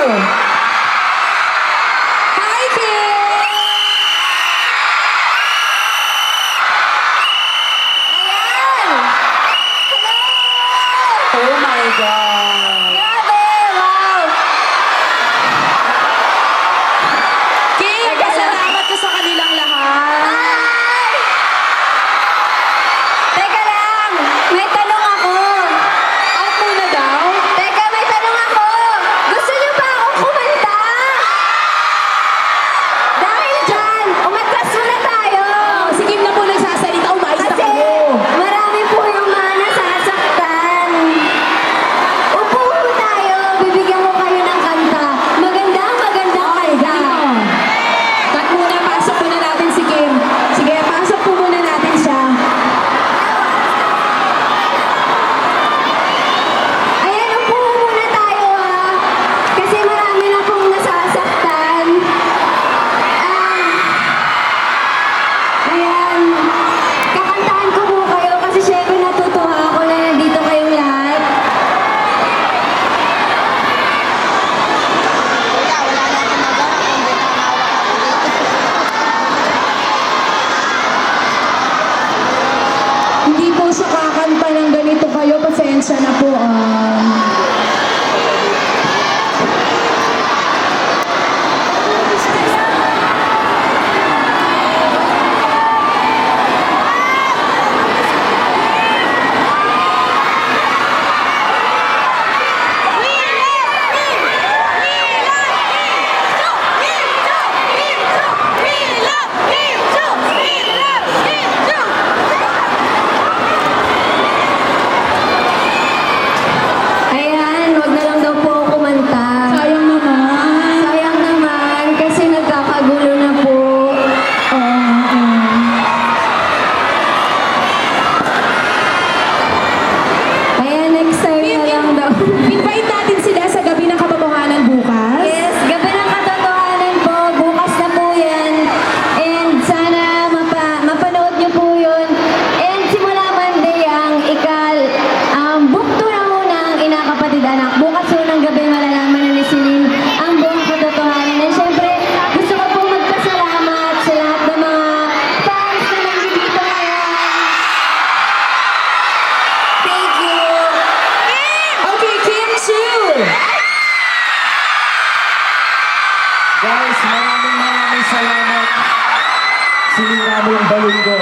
Hi, Kim! Ayan! Hello! Oh my God! Grabe! Wow! Kim, pasalamat ko sa kanilang lahat. Hi! Teka lang! May tanong ako! Out muna daw? Teka, may tanong ako! Gusto niyo ba akong kumanta? Dahil dyan, umatras muna tayo! Si Kim na po nagsasalita, umayos na Kasi kayo. marami po yung mga nasasaktan. Upo po tayo, bibigyan ko kayo ng kanta. Magandang kanta. Cut muna, pasok muna natin si Kim. Sige, pasok po muna natin siya. Ayan, upo muna tayo ha. Kasi marami na pong nasasaktan. Ayan. Kakantahan ko po kayo kasi syempre natutuwa ako na nandito kayong lahat. Kuya, wala na akong magawa kundi tamawa ako dito. Hindi po siya kakanta ng ganito kayo. Pasensya na po. Ayan, wag na lang daw po ako kumanta. Sayang naman. Sayang naman kasi nagkakagulo na po. Ayan, next time na lang daw. Invite natin sila sa gabi ng katotohanan bukas. Yes, gabi ng katotohanan po. Bukas na po yan. And sana mapanood niyo po yun. And simula Monday ang bukto na muna ang inakapatid anak. Bukas po ng gabi malalaman na ni Celine ang buong katotohanan. And syempre, gusto ko po magpasalamat sa lahat ng mga fans na nandito ngayon. Thank you. Okay, Kim Chu! Guys, maraming salamat. Sinira mo yung balon ko.